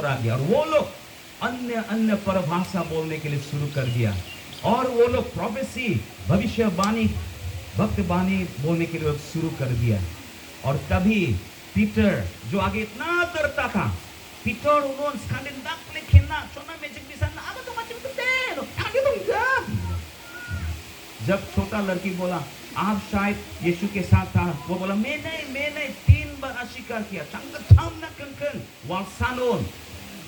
पर आ गया और वो लोग अन्य अन्य परभाषा बोलने के लिए शुरू कर दिया और वो लोग प्रोफेसी भविष्यवाणी भक्तवाणी बोलने के लिए शुरू कर दिया और तभी पीटर जो आगे इतना डरता था पीटर उन्होंने स्कैंडल दाख ले खेलना सोना मैजिक भी सन्ना अब तो मत दे आगे तो इधर जब छोटा लड़की बोला आप शायद यीशु के साथ था वो बोला मैं नहीं 3 बार अस्वीकार किया तंग ना कंकन वालसानोन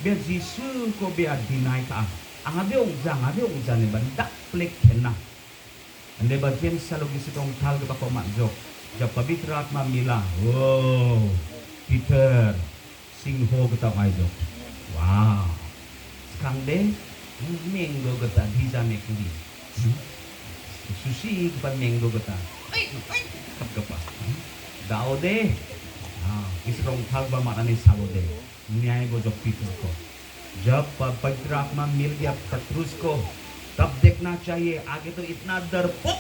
बे यीशु को बे डिनाई था आगे उंजा ने बंदा प्लेक खेलना अंदे बाजियन सालो किसी तो उठाल के बाको mak jok जब पवित्र आत्मा मिला ओ Peter सिंहो kita ayo wow sekarang deh minggu kita bisa nekudi sushi kepan minggu kita kap kapa dao deh किसी को उठाल बा मारने सालो दे न्याय को जब पीटर को जब पवित्र आत्मा मिल गया पतरुस को तब देखना चाहिए आगे तो इतना डरपोक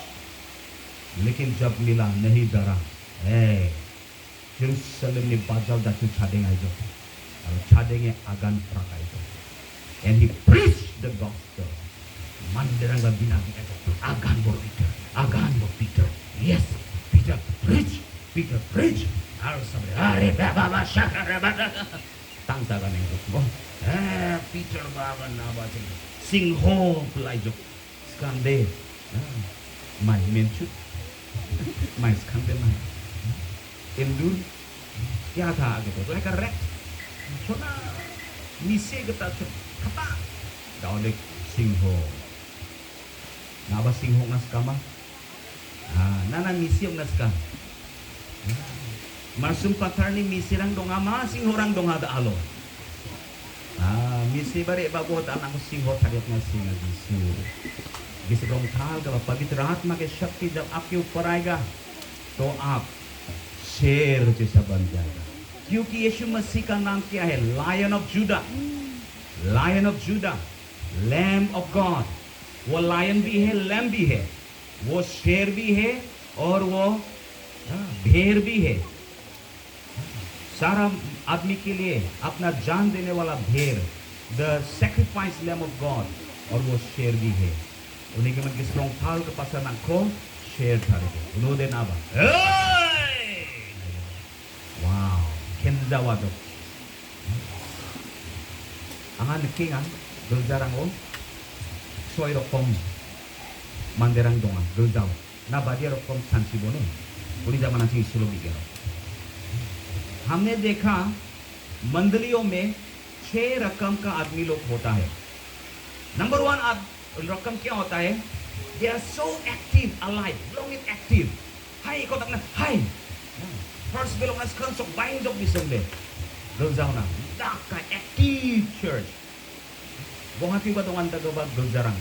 लेकिन जब मिला नहीं डरा यरूशलेम ने बाजाव दाचु छाडेंगे जो और छाडेंगे आगान प्रकाय जो and he preached the gospel manderanga bina agan bo Peter yes Peter preach harus sampai hari baba syakara bada tangtakan yang itu Peter baba naba singho pelai jo skande mai mencut mai skande mai endur क्या था आगे तो like a wreck छोटा नीचे kita kata daun dek singho naba singho naskama nana misium naska marsum patar ni misirang dong ama singhorang dong ada alo misi bare bagot anak singho tarik nasi ngajisu जिस रंगथाल का पवित्र आत्मा के शक्ति जब आपके ऊपर आएगा तो आप शेर जैसा बन जाएगा क्योंकि यीशु मसीह का नाम क्या है lion of Judah lamb of God वो लायन भी है लैम्ब भी है वो शेर भी है और वो भेड़ भी है सारा आदमी के लिए अपना जान देने वाला भेड़ the sacrifice lamb of God और वो शेर भी है उन्हीं के मन किस रंगथाल के pasangan ko share thare uno naba wow kenzawa do angan kingan geljarang o soy rokom manderang dongan geljaw na badia rokom sansi bone पूरी जमाना से इसरो भी गया हमने देखा मंडलियों में 6 रकम का आदमी लोग होता है नंबर 1 रकम क्या होता है they are so active alive belonging active hai kau tak nak hai first belong nas kan sok bain dok di sende geljaw na dak active church bohati ba dongan taga ba geljarang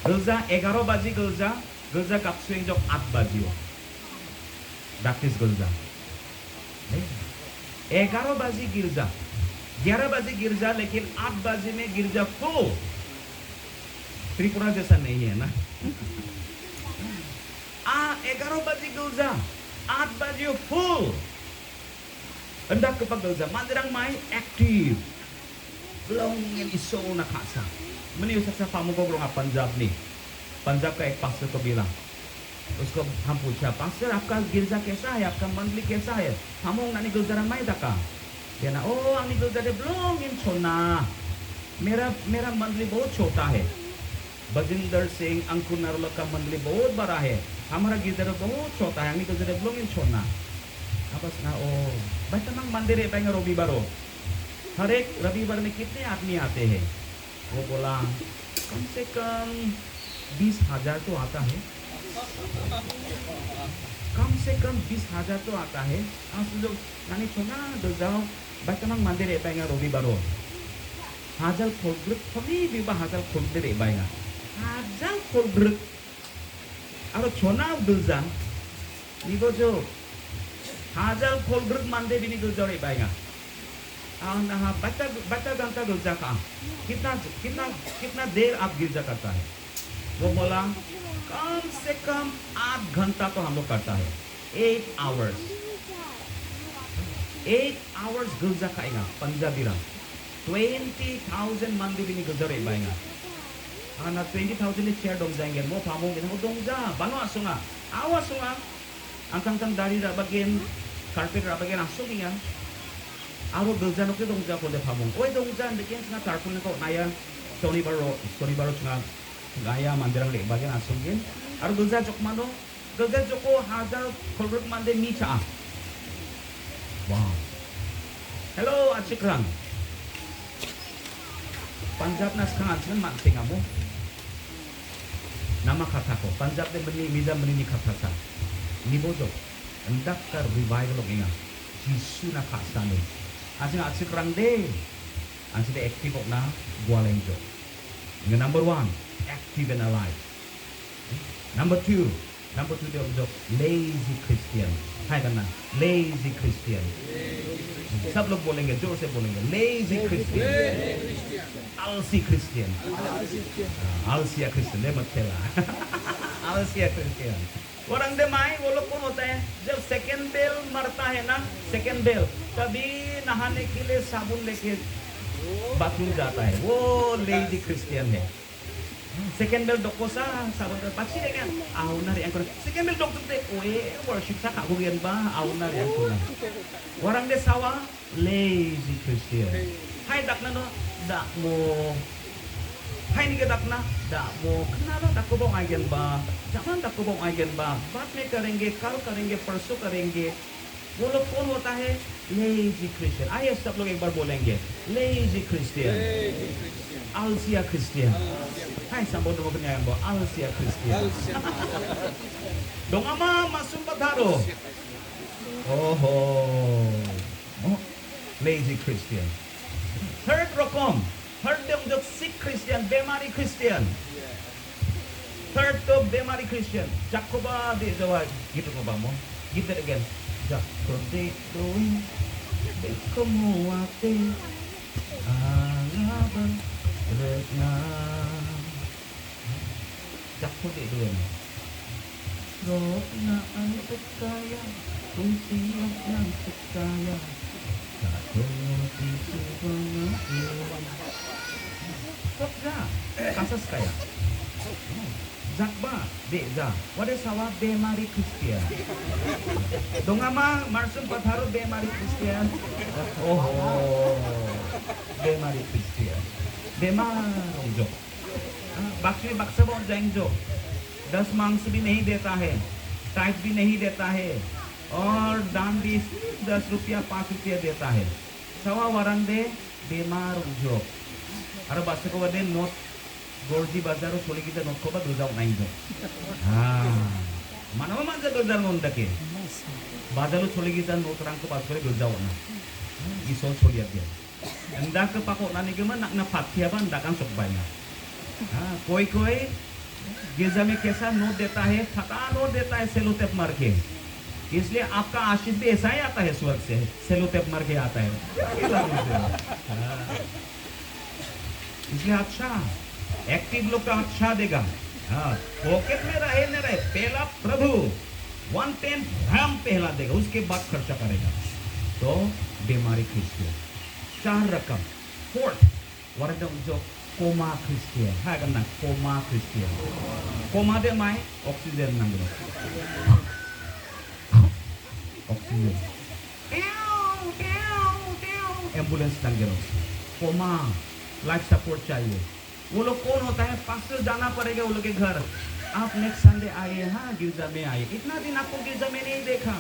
gelja 11 baji gelja kap swing jok 8 baji that is gelja 11 baji गिरजा 11 बजे गिरजा लेकिन 8 बजे में गिरजा full Tripura जैसा नहीं है ना 11 बजे गिरजा 8 बजे full hendak ke paggelja mandirang mai active belongin iso na kasa meni usah pamu ko belong Punjab nih Punjab का एक पास्टर को बिlang उसको हम पूछा पास्टर आपका गिरजा कैसा है आपका मंडली कैसा है हम nani गिरजा mai taka dia na oh ang गिरजा de belongin chona मेरा मंडली बहुत छोटा है बजिंदर सिंह अंकुर नरलो का मंडली बहुत बड़ा है हमारा गिरजा बहुत छोटा है गिरजा de belongin chona abas na oh baik tenang मंदिर है पाएंगे रविवार हर एक रविवार में कितने आदमी आते हैं वो बोला कम से कम 20,000 तो आता है कम से कम 20,000 तो आता है आप लोग नानी छोना दो जाओ बाइकनang मंदिर है पाएंगे रविवार हाजल खोलग्रुप कभी भी हाजल खोलते रे पाएंगे हाजल खोलग्रुप और छोना दो जा निको जो हाजल खोलग्रुप मंदिर भी निको जो रे पाएंगे nah baca घंटा गिरजा का कितना देर आप गिरजा करता है वो बोला कम से कम 8 घंटा तो हम लोग करता है 8 hours गिरजा खाएगा पंजाबी रंग 20,000 मंदी भी नहीं गुजरे बाइंगा आना 20,000 ने चेयर dong जाएंगे मो फामों के ना dong जा बानो आसुंगा आवा Sunga angkang dari bagian karpet bagian asungnya aro beljan oke dong ja ko de famong oi dong ja dekian sna tarpun ko naya story baro sna gaya mandirang le bagian asungin aro belja jok mano belja joko hazar kolrut mande micha wow hello achikrang Punjab nas kang anjing man tingamu nama kataku Punjab de beni mida beni kata sa nibojo hendak ter revival lo inga jisu na kasane asing asik rang de asing de active ok na gualenjo number 1 active and alive number 2 de objo lazy Christian hai kan na lazy Christian सब लोग बोलेंगे जोर से बोलेंगे lazy Christian आलसी Christian आलसिया Christian ले मत खेला आलसिया Christian orang demai वो लोग कौन होता है जब सेकंड बेल मरता है ना सेकंड बेल तभी नहाने के लिए साबुन लेके बाथरूम जाता है वो लेजी क्रिश्चियन है सेकंड बेल डोकोसा साबुन पक्षी देगा आउना रे angkor सेकंड बेल डॉक्टर ते ओए worship sa kaguyan ba auna रे angkor orang de sawa lazy Christian hai dakna no dak mo hai ni dakna dak mo kenapa dak ko bong agen ba jangan dak ko bong agen ba बाद में करेंगे कल करेंगे परसों करेंगे वो लोग कौन होता है lazy Christian आइए सब लोग एक बार बोलेंगे lazy Christian आलसिया Christian hai sambung dulu kenyang bo आलसिया Christian dong ama masuk pataro oh lazy Christian third rokom third dong jok sick Christian bemari Christian third to bemari Christian jakoba de jawa gitu ko ba mo gitu again jakobe doing bekomo ate alaba retna jakobe doing rokna ang percaya fungsi ng percaya satu tisu Kopja, kasas kaya. Zakba, beza. Wade sawa bemari Christian. Dongama marsum patharu bemari Christian. Oh, bemari Christian. Bemar jo. Bakshi बक्सा बहुत जाएंगे जो 10 मांग्स भी नहीं देता है tight भी नहीं देता है और दान भी 10 रुपया 5 रुपया देता है सवा वरंदे बीमार जो अरे बस को वदे नोट गोर्जी बाजारो चले kita नोट को बा दोजाव नहीं जो mana mana दोजार नोट दके बाजारो चले kita नोट रंग को पास करे दोजाव ना इसो चलिया dia anda ke pakok nani ke mana nak fatia ban dakan sok banyak कोई गिरजा में कैसा नोट देता है फटा नोट देता है सेलो टेप मार के इसलिए आपका आशीष भी ऐसा ही आता है स्वर्ग से सेलो टेप मार के आता है इसलिए अच्छा एक्टिव लोग का अच्छा देगा पॉकेट में रहे न रहे पहला प्रभु 110 ग्राम पहला देगा उसके बाद खर्चा करेगा तो बीमारी क्रिश्चियन 4 रकम 4th वर्ड जो कोमा क्रिश्चियन है करना कोमा क्रिश्चियन कोमा दे माय ऑक्सीजन नंगे ऑक्सीजन एम्बुलेंस नंगे कोमा लाइफ सपोर्ट चाहिए वो लोग कौन होता है पास्टर जाना पड़ेगा वो लोग के घर आप नेक्स्ट संडे आइए हाँ गिरजा में आइए इतना दिन आपको गिरजा में नहीं देखा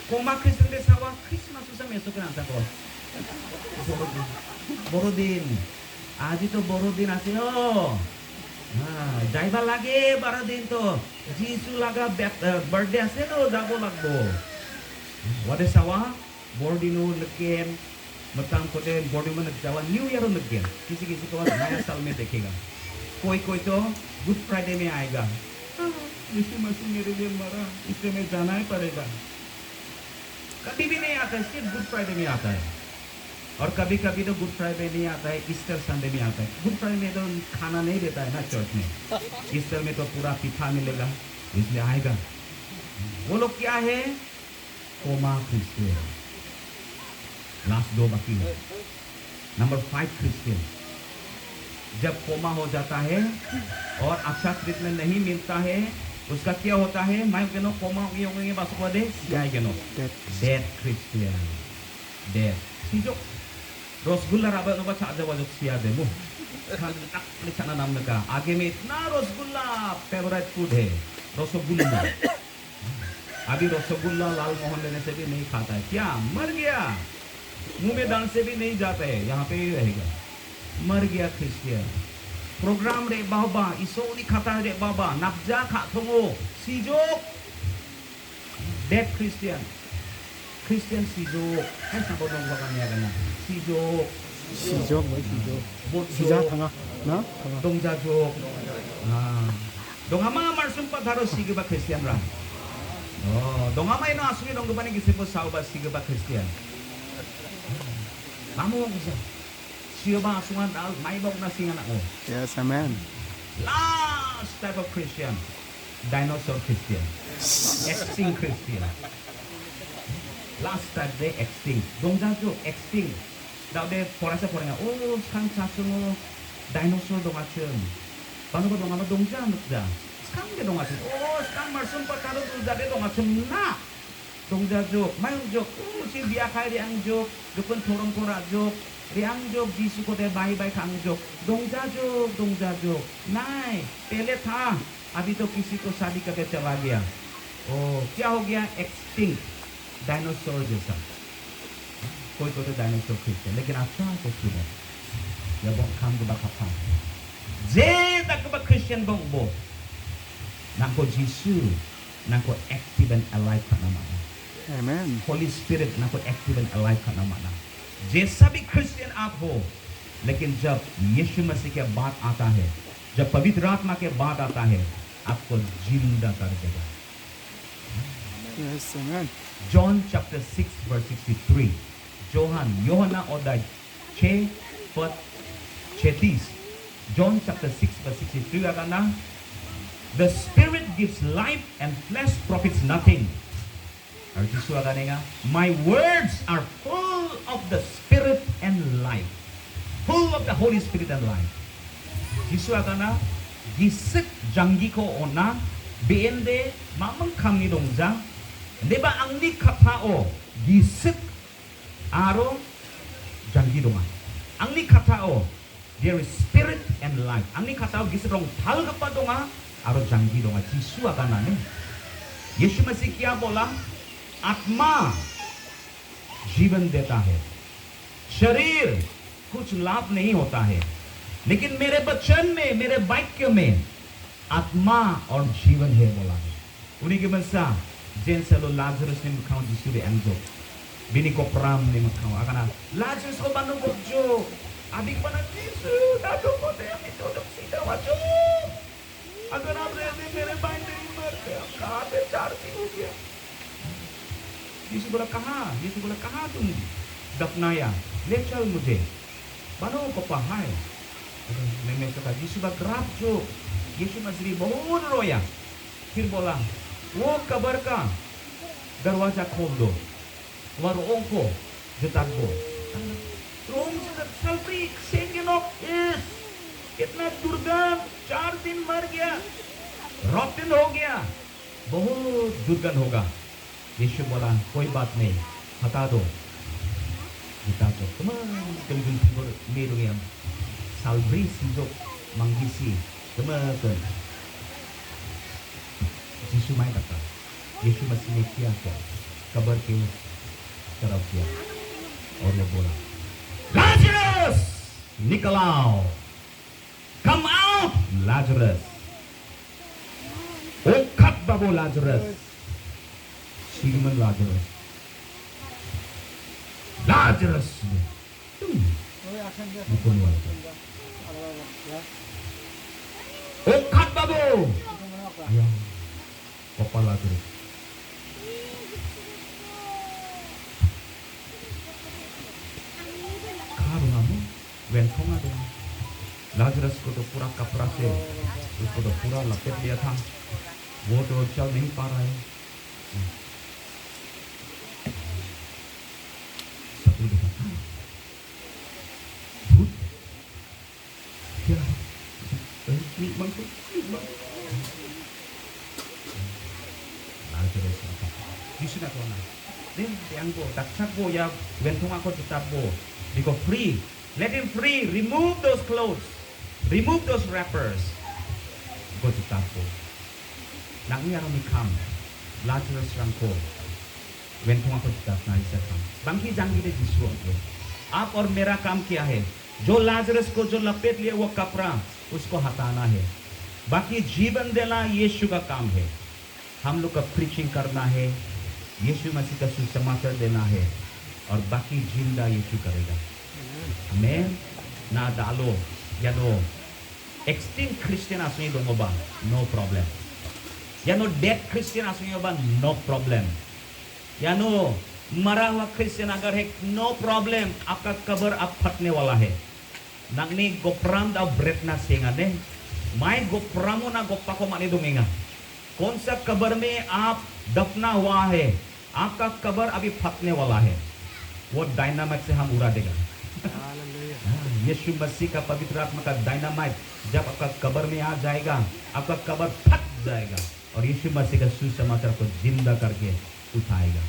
कोमा क्रिश्चियन दे सावा क्रिसमस उसमें ऐसा क्या आता को बोरोदिन आज तो बोरोदिन आते हो जाइबा लागे 12 दिन तो जीसु लगा बर्थडे आसे तो जाबो लागबो वादे सावा बोर्डिनो लकेन मतम कोटे बॉडी में जावा न्यू ईयर लगे किसी को नया साल में देखेगा कोई तो गुड फ्राइडे में आएगा यीशु मसीह मेरे लिए मरा इसलिए मैं जाना ही पड़ेगा कभी भी नहीं आता है सिर्फ गुड फ्राइडे में आता है और कभी कभी तो गुड फ्राइडे नहीं आता है ईस्टर संडे में आता है गुड फ्राइडे में तो खाना नहीं देता है ना चर्च में ईस्टर में तो पूरा पिठा मिलेगा इसलिए आएगा वो लोग क्या है कोमा क्रिश्चियन लास्ट 2 बाकी है नंबर 5 क्रिश्चियन जब कोमा हो जाता है और अच्छा ट्रीटमेंट नहीं मिलता है उसका क्या होता है मैं कहनो कोमा ये बात को दे क्या कहनो डेड क्रिश्चियन डेड सीजो रसगुल्ला राबा नो बचा जब जो सिया दे मु tak लिखना नाम का आगे में इतना रसगुल्ला फेवरेट फूड है रसगुल्ला अभी रसगुल्ला लाल मोहन लेने से भी नहीं खाता है क्या मर गया मुंह में डाल से भी नहीं जाता है यहाँ पे ही रहेगा मर गया क्रिश्चियन प्रोग्राम रे बाबा इसो नहीं खाता रे बाबा नब्जा खाथोगो सीजो डेड क्रिश्चियन क्रिश्चियन सीजो है सब लोग बगाने आगना सीजो 시족 뭐 시족 뭐 시자 당아 나 당아 동자족 동아마 말씀 받아로 시그바 크리스티안 라 동아마 이노 아수기 동그바니 기세포 사우바 시그바 크리스티안 마모 기사 시어바 아수만 나 마이복 나 싱하나 오 yes amen last type of Christian dinosaur Christian extinct Christian last type they extinct 동자족 extinct 다음에 보라색 보라냐 오 상차스모 다이노소르 동아춘 바노가 동아마 동자 늑자 스칸게 동아춘 오 스칸 말씀 빠타로 두자데 동아춘 나 동자족 마용족 시 비아카이 리앙족 두건 토롱코라족 리앙족 지수코데 바이바이 강족 동자족 동자족 नाइ पहले था अभी तो किसी को शादी करके चला गया ओ क्या हो गया एक्सटिंक्ट डायनासोर जैसा कोई तो डायनासोर क्रिश्चियन लेकिन अच्छा तो सुनो या बहुत काम के बात जे तक बा क्रिश्चियन बो nangko Jisu nangko active and alive का नाम है amen Holy Spirit nangko active and alive का नाम है जैसा भी क्रिश्चियन आप हो लेकिन जब यीशु मसीह के बाद आता है जब पवित्र आत्मा के बाद आता है आपको जिंदा कर देगा yes amen John chapter 6 verse 63 Yohana अध्याय 6 पद 36 John chapter 6 verse 63 akan na the spirit gives life and flesh profits nothing. Artisu akan nga my words are full of the spirit and life. Full of the Holy Spirit and life. Jisu akan na gisik janggi ko ona BND mamang kami dongja. Di ba ang ni katao gisik aro janggi donga. Ang ni katao there is spirit and life. Ang ni katao gisik rong tal ka pa donga aro janggi donga. Jisu akan na ne. यीशु मसीह क्या बोला आत्मा जीवन देता है शरीर कुछ लाभ नहीं होता है लेकिन मेरे वचन में मेरे वाक्य में आत्मा और जीवन है बोला है उन्हीं के मसा जेन से लो लाजरस ने मखाओ जिसु रे एंजो बिनी को प्राम ने मखाओ अगना लाजरस को बनो बोजो अभी बना जिसु दादो को दे अभी तो सीधा वाचो अगर आप रहते मेरे भाई नहीं मर गया कहाँ पे 4 दिन हो गया यीशु बोला कहाँ तुम दफनाया ले चल मुझे बनो को पहाड़ मैं कहा यीशु का ग्राफ जो यीशु मसीह बहुत रोया फिर बोला वो कब्र का दरवाजा खोल दो और ओंको जता दो रोम से सल्फी सेंगनो कितना दुर्गंध 4 दिन मर गया रॉटन हो गया बहुत दुर्गंध होगा यीशु बोला कोई बात नहीं हटा दो kita to kemudian timur meru yang salbri sinjok manggisi kemudian Yesus mai kata Yesus masih ne kiya क्या कब्र के तरफ किया और वो बोला लाजरस निकल आओ come out Lazarus oh kat babo Lazarus Simon Lazarus Lazarus bukan wajah oh kat babo ya papa Lazarus karu kamu wentong ada Lazarus को तो पूरा कपड़ा से उसको तो पूरा लपेट लिया था वो तो चल नहीं पा रहा है सब कुछ bangku, bangku. Lazarus angkat. Yesus nak kona. Then tiangko, taksapo ya, wentung ako titapo. Because free, let him free. Remove those clothes, remove those wrappers. Go titapo. Nang niya rami kam, Lazarus rangko. Wentung ako titap na isa kam. Bangki jangi de Yesus angko. आप और मेरा काम क्या है? जो Lazarus को जो लपेट लिया वो कपड़ा उसको हटाना है. बाकी जीवन देना यीशु का काम है. हम लोग का प्रीचिंग करना है, यीशु मसीह का सुसमाचार देना है, और बाकी जिंदा यीशु करेगा. आमेन. ना डालो या no extinct Christian asli dong oba, no problem. या no dead Christian asli oba, no problem. या नो मरा हुआ क्रिश्चियन अगर है, नो प्रॉब्लम. आपका कब्र अब फटने वाला है. नगनी गोप्राम दा ब्रेटना सेंगा ने माय गोप्रामो ना गोप्पा को माने दुमेगा. कौन सा कब्र में आप दफना हुआ है, आपका कब्र अभी फटने वाला है. वो डायनामाइट से हम उड़ा देगा. यीशु मसीह का पवित्र आत्मा का डायनामाइट जब आपका कब्र में आ जाएगा, आपका कब्र फट जाएगा और यीशु मसीह का सुसमाचार को जिंदा करके उठाएगा.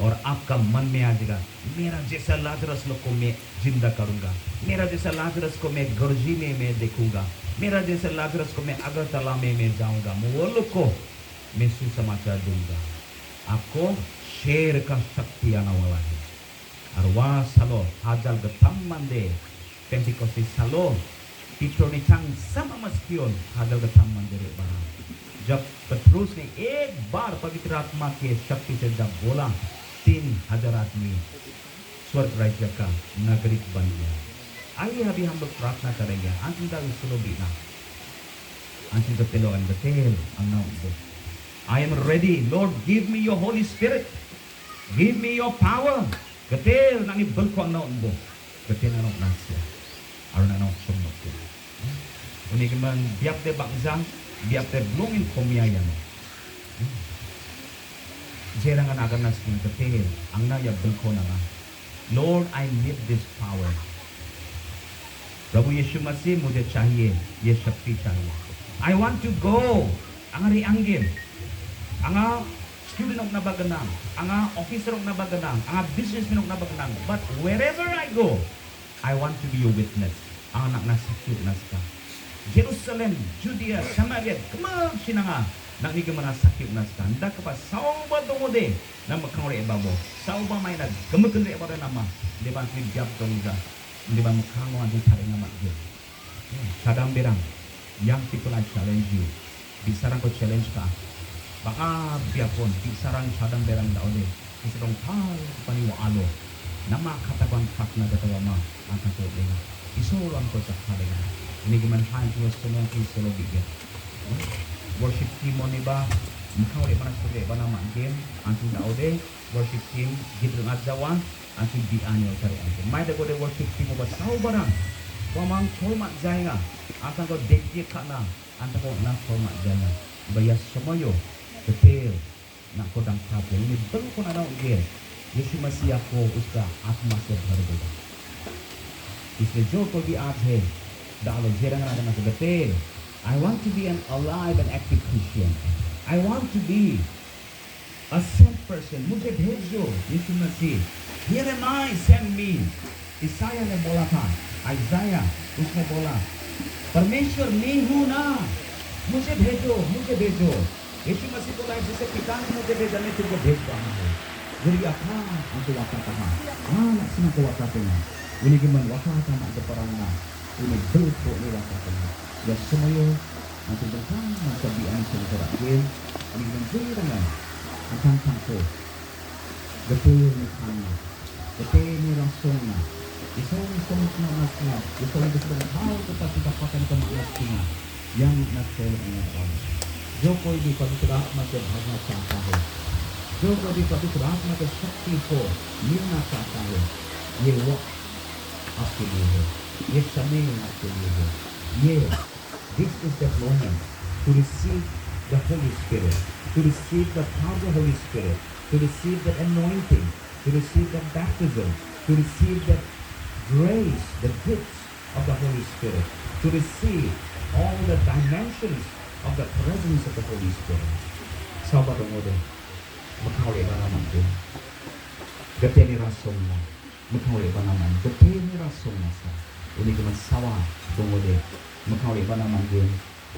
और आपका मन में आ जाएगा, मेरा जैसा लाजरस लोग को मैं जिंदा करूंगा, मेरा जैसा लाजरस को मैं गर्जी में मैं देखूंगा, मेरा जैसा लाजरस को मैं अगरतला में मैं जाऊंगा. वो लोग को मैं सुसमाचार दूंगा. आपको शेर का शक्ति आने वाला है. और वह सालो हाजल गथम मंदे पेंटिकोस्टिस सालो पिट्रोनी चंग sama maskion हाजल गथम मंदिर बना. जब पत्रुस ने एक बार पवित्र आत्मा के शक्ति से जब बोला, 3,000 आदमी स्वर्ग राज्य का नागरिक बन गया. आइए अभी हम लोग प्रार्थना करेंगे. अंतिम का सुनो बीना अंतिम का पेलोgan betel ang naon. I am ready, Lord, give me your Holy Spirit, give me your power. Betel nang ibal ko ang naon mo. Betel na naon nasya. Aron na naon sumot ko. Unig man biyak de bakzang, biyak de blungin komiayan. जेरंगन अगर ना skin करते हैं अंगना या बिल्को ना. Lord, I need this power. प्रभु यीशु मसीह मुझे चाहिए, ये शक्ति चाहिए. I want to go. Angari anggil, anga student ok na baganang, anga officer ok na baganang, anga businessman ok na baganang. But wherever I go, I want to be a witness. Ang anak na sakit na ska. Jerusalem, Judea, Samaria, kemana sinanga? Nak ni kemana sakit naskan, dah kepas sauba dongode, nama kau re babo, sauba main dah, kemudian re pada nama, depan ni jab dongga, depan kamu ada cari nama dia, sadam berang, yang people I challenge you, bisarang ko challenge ka, baka biapon, bisarang sadam berang dah oleh, bisarang tal paniwa alo, nama katakan fakna katawa ma, angkat tu dengar, isolan ko cakap dengar, ini gimana hal tu semua kisah lebih. Worship team mo ni ba mukhaw rin manas pwede ba naman game anting daode worship team gidrong adzawan anting di anyo kari anting may dago de worship team mo ba sao barang wamang format jay nga antang ko dekye ka na antang ko na format jay nga bayas sumayo betul na kodang kapel ini bang ko na daw game Yesu Masiah ko uska atma se bhargo इसलिए जो कोई भी आज है डालो जेरंग ना ना betul. I want to be an alive and active Christian. I want to be a sent person. मुझे भेजो यीशु मसीह. Here am I, send me. ईसाया ने बोला था, Isaiah उसने बोला, परमेश्वर मैं हूँ ना, मुझे भेजो, मुझे भेजो. यीशु मसीह बोला जैसे पिता ने मुझे भेजा मैं तुमको भेज रहा हूँ. Jadi apa untuk wakatakan? Nak sini ke wakatanya. Ini gimana wakatan ada perangna. Ini betul ni wakatanya. Ya semuanya nanti berkah masa biang secara game ini menteri dengan akan tanpa betul ni kana betul ni langsungnya isong semua nasnya isong betul hal tetapi dapatkan kemaslahatan yang nasel dengan Allah. Joko di pavitra masih bhagna चाहता है. Joko di pavitra masih शक्ति को मिलना चाहता है. ये वक्त आपके लिए है. ये समय आपके लिए है. ये This is the moment to receive the Holy Spirit, to receive the power of the Holy Spirit, to receive the anointing, to receive the baptism, to receive the grace, the gifts of the Holy Spirit, to receive all the dimensions of the presence of the Holy Spirit. Sau ba dongo de, makau le bana mandu. Gete ni rasong na, makau le bana mandu. Gete ni rasong na sa. Ini keman sawa dongo de, makau le bana mandu.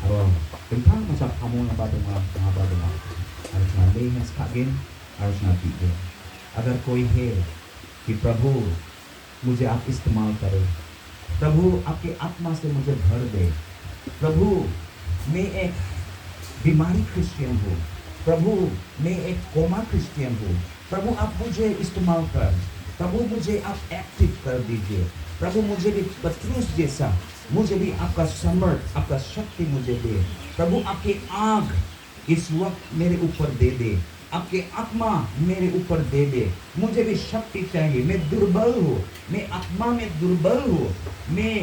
Aro, tentang macam kamu yang badu malam, badu malam. Harus nanti yang sekagin, harus nanti deh. अगर कोई है कि प्रभु मुझे आप इस्तेमाल करें, प्रभु आपके आत्मा से मुझे भर दे, प्रभु मैं एक बीमारी क्रिश्चियन हूँ, प्रभु मैं एक कोमा क्रिश्चियन हूँ, प्रभु आप मुझे इस्तेमाल कर, प्रभु मुझे आप एक्टिव कर दीजिए, प्रभु मुझे भी पत्रुस जैसा, मुझे भी आपका समर्थ, आपका शक्ति मुझे दे, प्रभु आपकी आग इस वक्त मेरे ऊपर दे दे, आपके आत्मा मेरे ऊपर दे दे, मुझे भी शक्ति चाहिए, मैं दुर्बल हूँ, मैं आत्मा में दुर्बल हूँ, मैं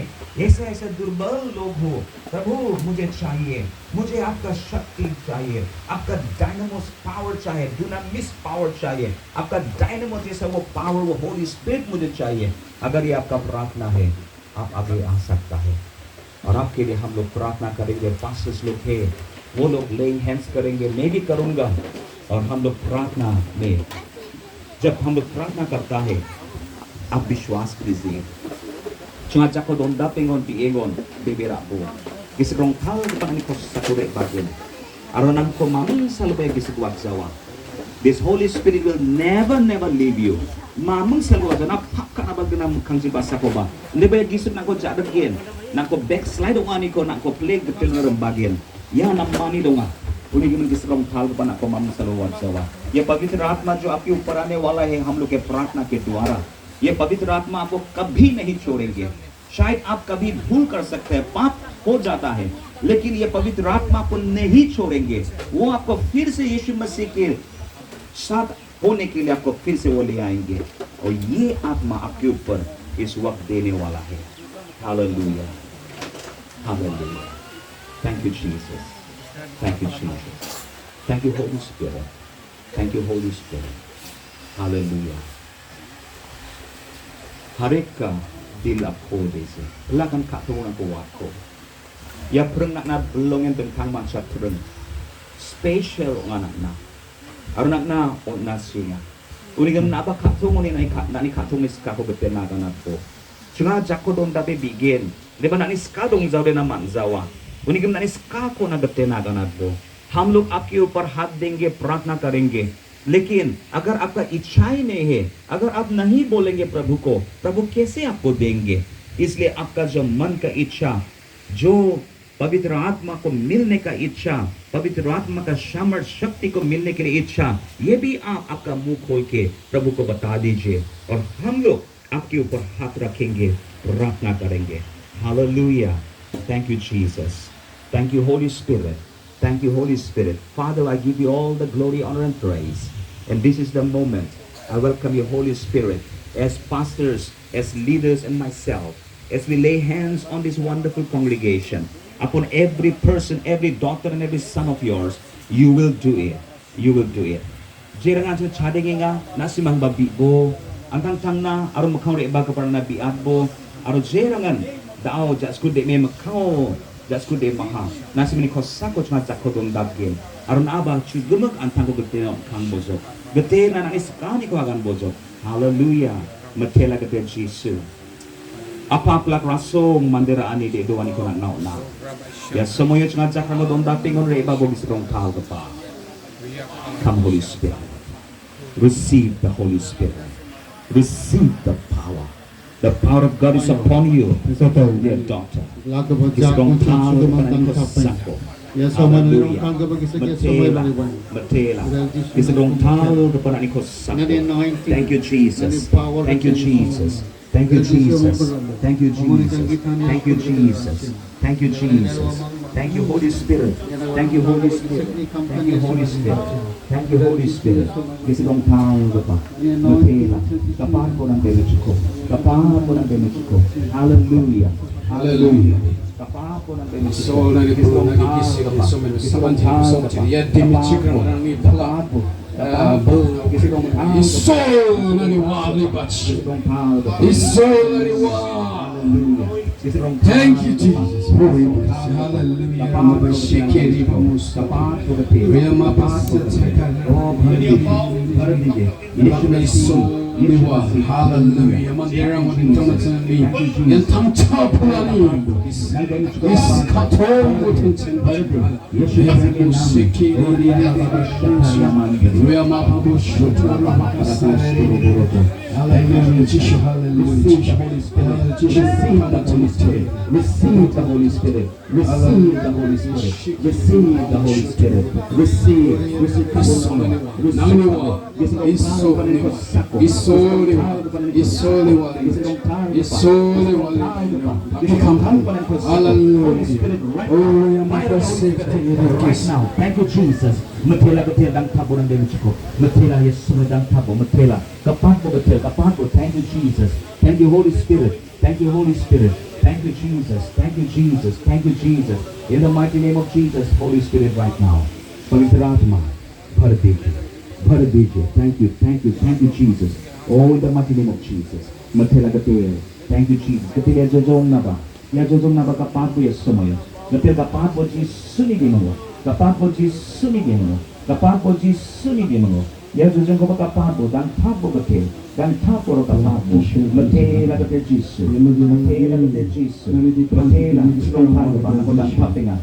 ऐसे दुर्बल लोग हूँ, प्रभु मुझे चाहिए, मुझे आपका शक्ति चाहिए, आपका डायनामोस पावर चाहिए, डुनामिस पावर चाहिए, आपका डायनामो जैसा वो पावर, वो होली स्पिरिट मुझे चाहिए। अगर ये आपका प्रार्थना है, आप आगे आ सकता है और आपके लिए हम लोग प्रार्थना करेंगे। पास्टर्स लोग है, वो लोग लेइंग हैंड्स करेंगे, मैं भी करूँगा और हम लोग प्रार्थना में, जब हम लोग प्रार्थना करता है, आप विश्वास कीजिए। Cuma cakap donda pengon pi egon bebera bo. Kisrong tal depan ko sakure bagian. Aronam ko maming salbe kisiguat Jawa. This Holy Spirit will never leave you. Mamang salwa jana pakka na bagna kang basa ko ba. Lebe gisut nako jadagen. Nako backslide ong ani ko nako play getil na bagian. Ya namani donga. उन्हीं की मन किस रंग थाल को बना को मामून सलोवर सेवा। ये पवित्र आत्मा जो आपके ऊपर आने वाला है हम लोग के प्रार्थना के द्वारा, ये पवित्र आत्मा आपको कभी नहीं छोड़ेंगे। शायद आप कभी भूल कर सकते हैं, पाप हो जाता है, लेकिन ये पवित्र आत्मा को नहीं छोड़ेंगे। वो आपको फिर से यीशु मसीह के साथ होने के लिए आपको फिर से वो ले आएंगे और ये आत्मा आपके ऊपर इस वक्त देने वाला है। Hallelujah, hallelujah. Thank you Jesus, thank you Jesus, thank you Holy Spirit, thank you Holy Spirit, hallelujah। हर एक का दिल आपको दे से lakan katong ang kuwako ya preng nak na belongen tentang mansa preng special nganak na arunak na on nasinya unigam na ba katong ni nani katong ni ska ko beten na ganap ko cunga jako don dabe bigen deba nani ska dong zawde na manzawa unigam nani ska को ना गते ना गाना दो। हम लोग आपके ऊपर हाथ देंगे, प्रार्थना करेंगे, लेकिन अगर आपका इच्छा ही नहीं है, अगर आप नहीं बोलेंगे प्रभु को, प्रभु कैसे आपको देंगे? इसलिए आपका जो मन का इच्छा, जो पवित्र आत्मा को मिलने का इच्छा, पवित्र आत्मा का सामर्थ शक्ति को मिलने के लिए इच्छा, ये भी आप आपका मुंह खोल के प्रभु को बता दीजिए और हम लोग आपके ऊपर हाथ रखेंगे, प्रार्थना करेंगे। Hallelujah. Thank you Jesus, thank you Holy Spirit, thank you Holy Spirit. Father, I give you all the glory, honor and praise, and this is the moment I welcome you Holy Spirit as pastors, as leaders and myself, as we lay hands on this wonderful congregation, upon every person, every daughter and every son of yours. You will do it, you will do it. Jerangan sa chadenge nga nasimang babi bo antang tang na aron makau re ba kapara na biat bo aro jerangan dao jasku de me makau jasku de maha nasi mini kosako chma jakko don daggen aron aba chu gumak antang ko gete kang bozo gete na nang iskani ko agan bozo. Hallelujah, matela gete Jesus apa plak rasong mandera ani de do ani ko na na ya semuanya chma jakko don daping on re ba bo bisrong kal pa. Come Holy Spirit, receive the Holy Spirit, receive the power. The power of God is upon you, dear daughter. Kisrong tao panay ko sako. Hallelujah. Matela. Kisrong tao panay ko sako. Thank you Jesus. Thank you Jesus. Thank you Jesus. Thank you Jesus. Thank you Jesus. Thank you Jesus. Thank you Holy Spirit. Thank you Holy Spirit. Thank you Holy Spirit. Thank you Holy Spirit. Kisrong tao pa. Matela. Kapar ko ng damage ko. Kapar ko ng damage ko. Hallelujah. Hallelujah. Kapar ko ng damage ko. Soul na ni Bro nagkikisi kami sa mga sabanti ko sa mga ya dimichi ka na ni pala Isoul na ni wali batch Isoul na ni wali Thank you, Jesus. Hallelujah. Hallelujah. Mandirang utamatan yang tamchapulani. Iskatong utamatan. Musiki Receive the Holy Spirit. Receive the Holy Spirit. Receive the Holy Spirit. Receive. Thank you, Jesus. Metela betul dang tabo nang demi cukup. Metela Yesus dang tabo. Metela kapan betul kapan. Thank you, Jesus. Thank you, Holy Spirit. Thank you, Holy Spirit. Thank you, Jesus. Thank you, Jesus. Thank you, Jesus. In the mighty name of Jesus, Holy Spirit, right now. Pavitra Atma, भर दीजिए. Thank you, thank you, thank you, Jesus. Oh, in the mighty name of Jesus. Metela betul. Thank you, Jesus. Ketika jojong naba, ya jojong naba kapan bu Yesus semuanya. Ketika kapan bu Jesus suni di mana? Kapan bu Jesus suni di mana? Kapan bu Jesus suni di mana? Ya jojong kau kapan bu dan tabo betul. Dan tapo ro kapapo, metela ke Jesus, metela ke Jesus, metela long tayo ba na ko dan papinga,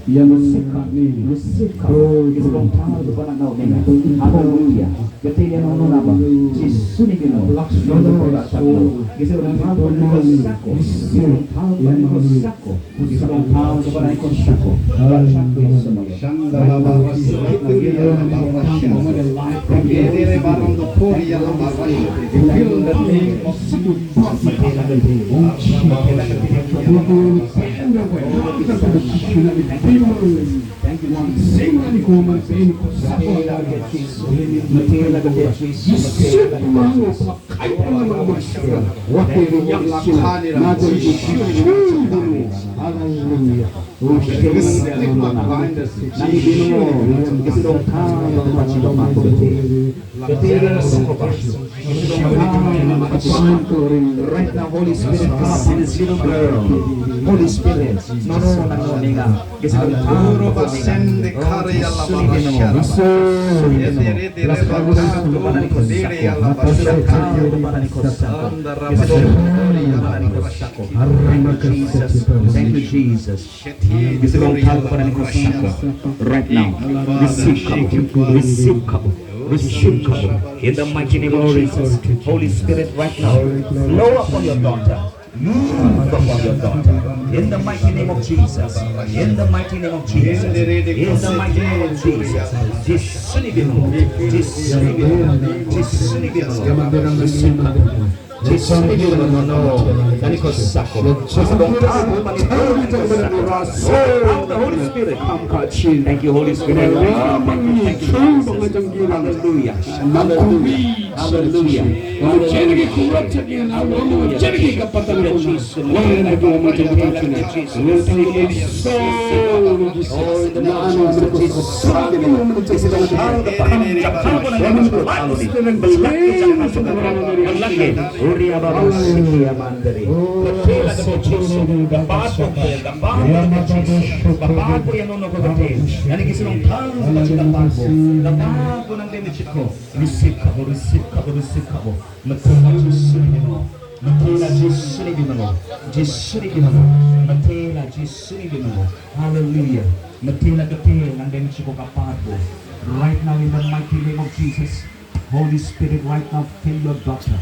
musika, long tayo ba na kau dengar, haleluya, metela no na ba, Jesus ni kino, no ko la sako, kasi long tayo ba na ko sako, long tayo ba na ko sako, long tayo ba na ko sako, in the name of right now, Holy Spirit, come upon this little girl. Holy Spirit, no, ninga. Thank you, Jesus. Right now, receive couple. In the mighty name of Jesus, Holy Spirit, right now, flow upon your daughter. Move upon your daughter. In the mighty name of Jesus. In the mighty name of Jesus. In the mighty name of Jesus. The Holy Spirit. Thank you, Holy Spirit. Thank you, hallelujah. Hallelujah. Hallelujah. Hallelujah. Right now, in the mighty name of Jesus, Holy Spirit, right now, fill your daughter.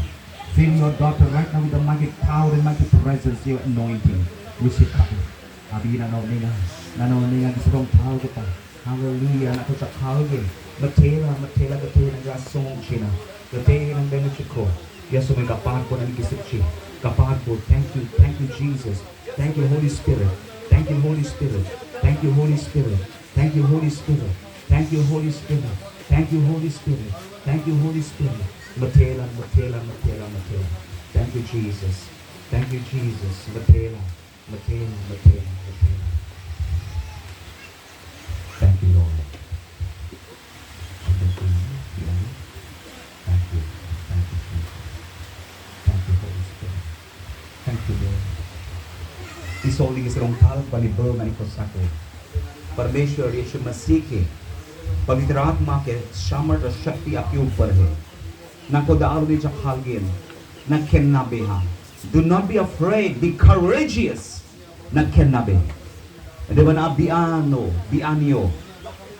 Fill your daughter right now with the mighty power and mighty presence, your anointing. Receive couple. Abina no ninga kisong tao kita. Hallelujah. Nato sa kauge. Matela gasong china. Matela ng benechiko. Yes, may kapag po ng kisipchi. Kapag po. Thank you, Jesus. Thank you, Holy Spirit. Thank you, Holy Spirit. Thank you, Holy Spirit. Thank you, Holy Spirit. Thank you, Holy Spirit. Thank you, Holy Spirit. Thank you, Holy Spirit. Matela. Thank you, Jesus. Thank you, Jesus. Matela. Thank you, Lord. Thank you. Thank you, Jesus. Thank you, Holy Spirit. Thank you, Lord. This इसोली के सिरों थाल बनी बल नहीं को सको परमेश्वर यीशु मसीह के पवित्र आत्मा के सामर्थ और शक्ति आपके ऊपर है ना को दाउदी जखाल गेन ना खेलना बेहा do not be afraid be courageous na खेलना बे देवन आप bianio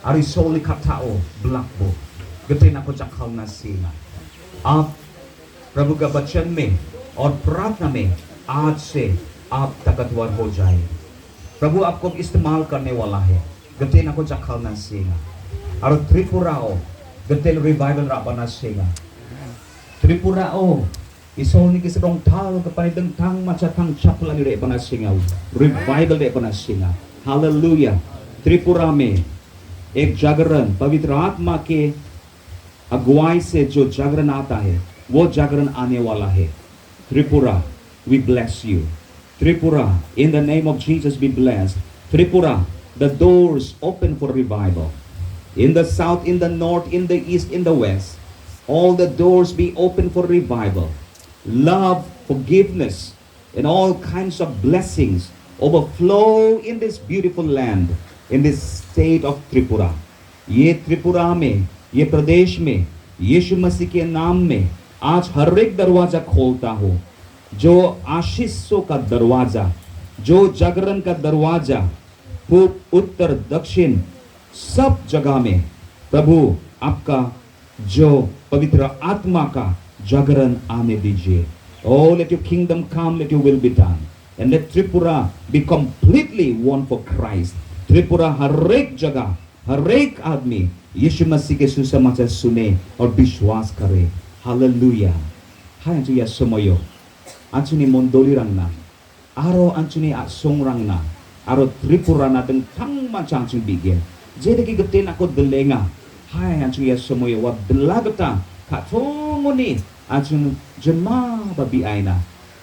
ari soli katao blakbo गते ना को जखाल ना सीना आप प्रभु का वचन में और प्रार्थना में आज से आप ताकतवर हो जाए प्रभु आपको इस्तेमाल करने वाला है गते ना को जखाल ना सीना और त्रिपुराओ गते रिवाइवल राबना सीना त्रिपुराओ इसोनी किसी रong thal kepada dengtang macam tang cap lagi dek bana singau revival dek bana singa hallelujah Tripura में एक जागरण पवित्र आत्मा के अगुवाई से जो जागरण आता है वो जागरण आने वाला है Tripura we bless you Tripura in the name of Jesus be blessed Tripura the doors open for revival in the south in the north in the east in the west all the doors be open for revival love forgiveness and all kinds of blessings overflow in this beautiful land in this state of Tripura ये त्रिपुरा में ये प्रदेश में यीशु मसीह के नाम में आज हर एक दरवाजा खोलता हो जो आशीषों का दरवाजा जो जागरण का दरवाजा पूर्व उत्तर दक्षिण सब जगह में प्रभु आपका जो पवित्र आत्मा का जागरण आने दीजिए oh let your kingdom come let your will be done and let Tripura be completely one for Christ Tripura हर एक जगह हर एक आदमी यीशु मसीह के सुसमाचार सुने और विश्वास करे hallelujah hai anjuni semoyo anjuni mondoli rangna aro anjuni asong rangna aro Tripura na deng tang macam anjuni bigen jadi ki gete na ko delenga hai anjuni semoyo wa belagata ka thongoni anjun jenma babi aina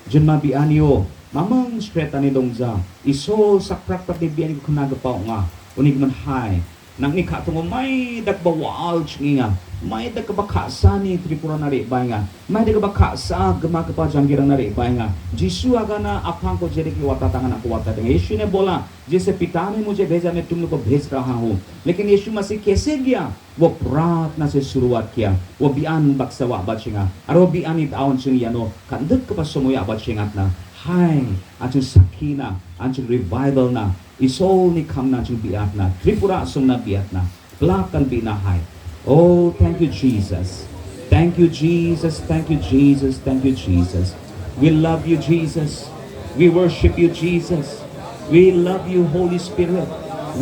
jenma bi anio mamang stretani dongza iso sakrak pati bian ko nagapao nga unig man hai nang ni ka tungo may dagbawal chinga may dagkabakasa ni Tripura na rin nga may dagkabakasa gama kapa janggirang na rin nga Jisu aga na apang ko jeri ki watatangan ako watatang यीशु ने बोला जैसे पिता ने मुझे भेजा मैं तुम लोग को भेज रहा हूँ लेकिन यीशु मसीह कैसे गया वो प्रार्थना से शुरुआत किया वो बियान baksawa bachinga aro bian it awan chingiyano kandet ka pasomoy abachingat na hai atun sakina atun revival na isol ni kam na atun biat na Tripura sum na biat na blakan binahay oh thank you Jesus thank you Jesus thank you Jesus thank you Jesus we love you Jesus we worship you Jesus we love you Holy Spirit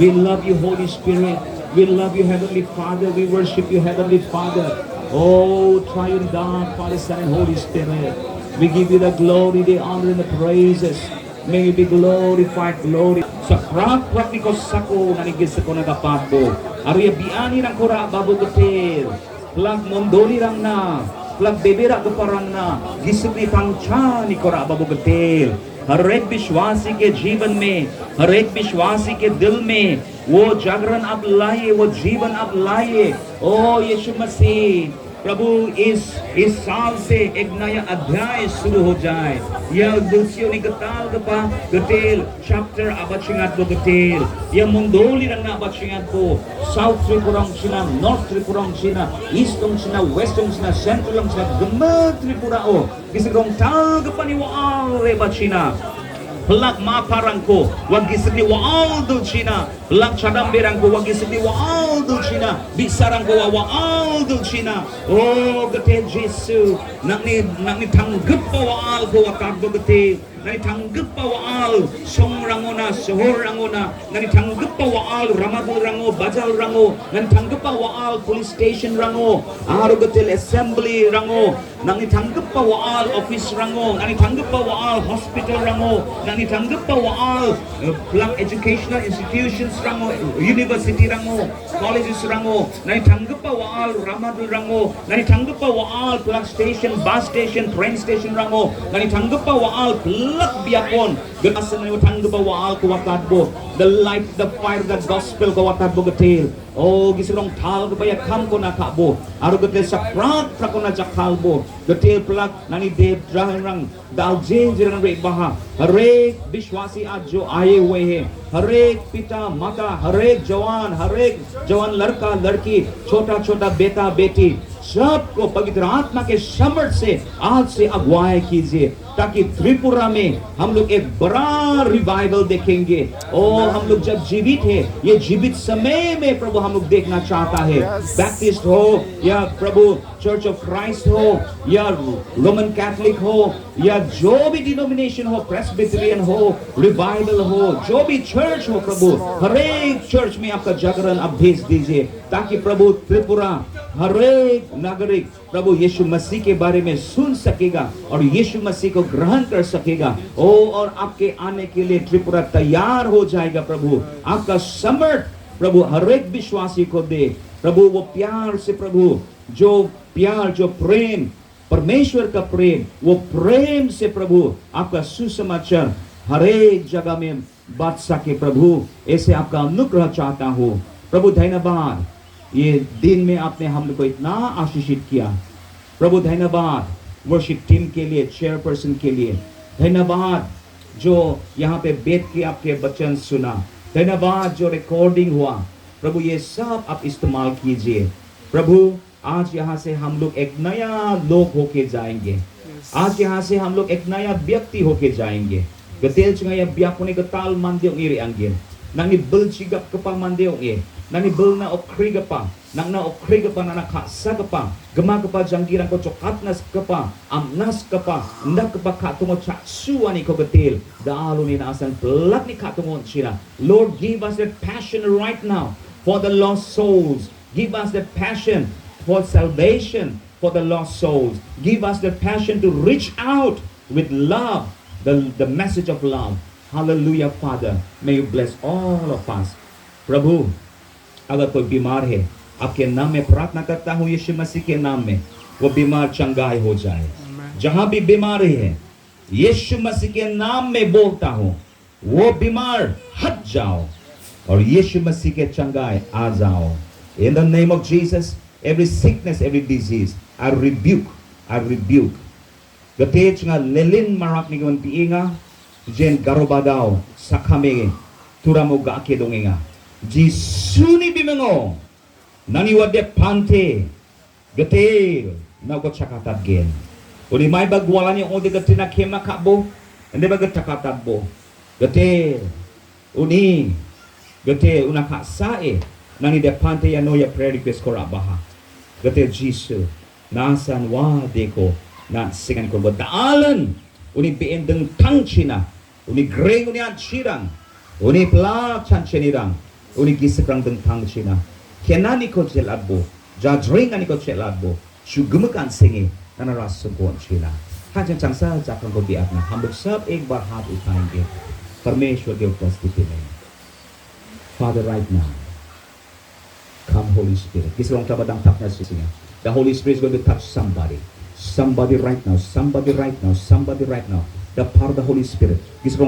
we love you Holy Spirit we love you Heavenly Father we worship you Heavenly Father oh triune God Father Son and Holy Spirit we give you the glory the honor and the praises may you be glorified glory sa prak ni ko sako nanigis ko nagapapo ariya biani rang kora babu getel plag mondoli rang na plag bebera guparang na gisip ni pangcha ni kora babu getel हर एक विश्वासी के जीवन में हर एक विश्वासी के दिल में वो जागरण आप लाइए वो जीवन आप लाइए ओ यीशु मसीह प्रभु इस साल से एक नया अध्याय शुरू हो जाए यह दूसरी निकताल कपा गटेल चैप्टर abachingat को गटेल यह मंदोली रंगना abachingat को साउथ त्रिपुरा चिना नॉर्थ त्रिपुरा चिना ईस्ट चिना वेस्ट चिना सेंट्रल चिना गम्मा त्रिपुरा ओ किसी रंग ताल कपा ni waal re bachina Pelak maparangko wagisni waaldo China pelak cadamberangko wagisni waaldo China bisarangko waaldo China oh gete Jesu nak ni tanggap waal ko watardo gete nani tanggap waal songrangona sohorangona nani tanggap waal ramadul rango bajal rango nani tanggap waal police station rango aro gete assembly rango nani tanggap waal office rango nani tanggap waal hospital rango nani tanggap waal pelang educational institutions rango university rango colleges rango nani tanggap waal ramadul rango nani tanggap waal pelang station bus station train station rango nani tanggap waal pelak biakon ganasan na tanggap waal ko watatbo the light, the fire, the gospel ko watar bugatil. Oh, gisrong tal ko baya kam ko na kabo. Aro gatil sa prak ko na jakalbo. Gatil plak nani dev rang dal jin jiran re baha. Hare Vishwasi ajo आए हुए हैं. हरेक पिता माता, हरेक जवान लड़का लड़की, छोटा छोटा बेटा बेटी, सबको पवित्र आत्मा के समर्थ से आज से अगुवाई कीजिए, ताकि त्रिपुरा में हम लोग एक बड़ा रिवाइवल देखेंगे. और हम लोग जब जीवित है, ये जीवित समय में प्रभु हम लोग देखना चाहता है. बैप्टिस्ट हो या प्रभु चर्च ऑफ क्राइस्ट हो या रोमन कैथलिक हो या जो भी डिनोमिनेशन हो, प्रेस्बिटेरियन हो, रिवाइवल हो, जो भी चर्च हो प्रभु, हर एक चर्च में आपका जागरण आप भेज दीजिए, ताकि प्रभु त्रिपुरा हर एक नागरिक प्रभु यीशु मसीह के बारे में सुन सकेगा और यीशु मसीह को ग्रहण कर सकेगा. ओ और आपके आने के लिए त्रिपुरा तैयार हो जाएगा. प्रभु आपका समर्थ प्रभु हर एक विश्वासी को दे प्रभु. वो प्यार से प्रभु, जो प्यार, जो प्रेम, परमेश्वर का प्रेम, वो प्रेम से प्रभु आपका सुसमाचार हर एक जगह में बांट सके प्रभु. ऐसे आपका अनुग्रह चाहता हूँ प्रभु. धन्यवाद, ये दिन में आपने हम लोग को इतना आशीषित किया प्रभु. धन्यवाद वर्शिप टीम के लिए, चेयरपर्सन के लिए धन्यवाद, जो यहाँ पे बैठ के आपके वचन सुना. धन्यवाद जो रिकॉर्डिंग हुआ प्रभु. ये सब आप इस्तेमाल कीजिए प्रभु. आज यहाँ से हम लोग एक नया लोग होके जाएंगे. आज यहाँ से हम लोग एक नया व्यक्ति होके जाएंगे. Gatil ngaya biak ko ni gatal mandiong iri angin. Nang ni belcigap ka pa mandiong e. Nang ni bel na okri ka pa. Nang na okri ka pa na nakasa ka pa. Gema ka pa janggiran ko cokatnas ka pa. Amnas ka pa. Ndak ka pa katungo chaksuwa ni ko gatil. Daalo ni naasan pelak ni katungo sila. Lord, give us that passion right now for the lost souls. Give us that passion for salvation for the lost souls. Give us the passion to reach out with love. The message of love. Hallelujah, Father. May you bless all of us. प्रभु, अगर कोई बीमार है, आपके नाम में प्रार्थना करता हूँ, यीशु मसीह के नाम में, वो बीमार चंगाई हो जाए. जहां भी बीमारी है, यीशु मसीह के नाम में बोलता हूँ, वो बीमार हट जाओ और यीशु मसीह के चंगाई आ जाओ. In the name of Jesus, every sickness, every disease, I rebuke. Gatej nga lelin marak ni gawin piinga, jen garobadaw sa kami turamo gaake dongenga. Jisuni bimengo, naniwade pante, gatel, na ko chakatat gen. Uni may bagwala niyo odi gatina kema kabo, hindi ba gachakatat bo. Gatel, uni, gatel, unaka sae, nani de pante ya no ya prayer request ko rabaha. Gatel Jisu, nasan wa deko, na singan ko daalan uni biendeng tangchina uni greng uni anchirang uni pla chanchenirang uni giseprang deng tangchina kenani ko jelabo jadring ani ko jelabo shugumakan singi na narasum ko anchina hajan changsa jakang ko biak na हम लोग सब एक बार हाथ उठाएंगे परमेश्वर के उपस्थिति में. Father, right now, come Holy Spirit. Kisah orang tabadang tapna sisinya. The Holy Spirit is going to touch somebody right now, somebody right now. The power of the Holy Spirit. Right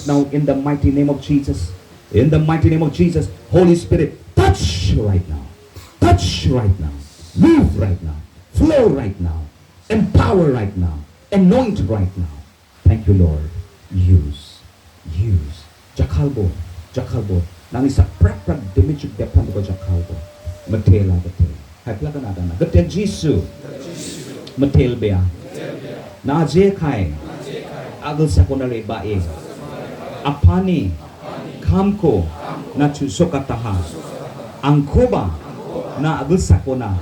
now, in the mighty name of Jesus. In the mighty name of Jesus. Holy Spirit, touch right now. Touch right now. Move right now. Flow right now. Empower right now. Anoint right now. Thank you, Lord. Use. Jakalbo. Nang isa prak dimichik depan ko jakalbo. Matela. Haklakan ada na. Gatel Jisu. Matel bea. Na je kai. Agul sa ko na bae. Apani. Kamko. Na chusokataha. Angkoba. Na agul sa ko na.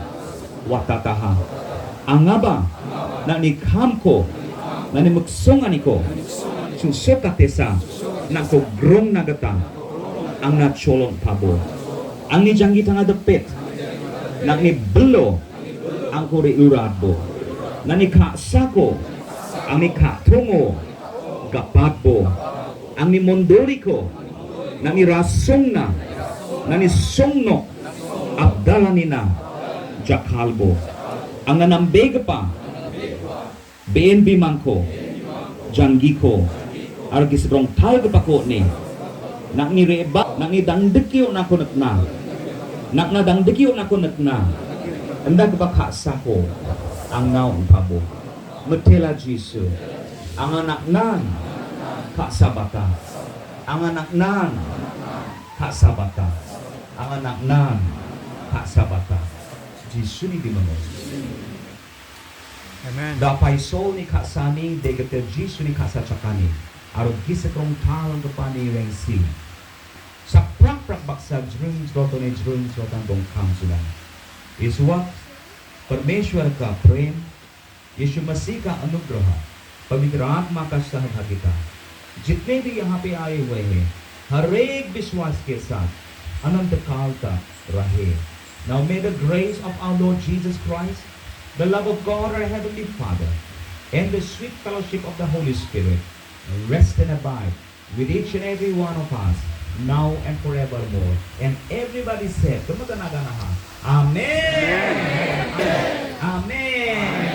Watataha. Angaba. Na ni kamko. Na ni muksongan ko. Chusokatesa. Na ko grong nagata. Ang na cholong pabo. Ang ni janggi tanga depet. Nang belo ang kuri urado nani ka sako ang ni ka tungo gapatbo ang ni mondoriko nani rasong na nani songno abdalanina jakalbo ang nanambega pa BNB mangko janggiko Ar gisbrong tayo kapako ni. Nak ni reba, nak ni dangdekyo na kunat na. Nak na dangdekyo na kunat na. Anda baka sako ang naong pabo. Metela Jesu. Ang anak nan kasabata. Ang anak nan kasabata. Ang anak nan kasabata. Jesu ni di mo. Amen. Dapay so ni kasaning degater Jesu ni kasatsakani. Arod gisakrong talang kapani rengsi. Sa prak-prak baksag jrung zroto ni jrung zrotan dong kamsulan. Iswa, परमेश्वर का प्रेम, यीशु मसीह का अनुग्रह, पवित्र आत्मा का सहभागिता जितने भी यहाँ पे आए हुए हैं हर एक विश्वास के साथ अनंत काल तक रहे. Now may the grace of our Lord Jesus Christ, the love of God our Heavenly Father, and the sweet fellowship of the Holy Spirit rest and abide with each and every one of us now and forevermore. And everybody said, Amen. Amen. Amen.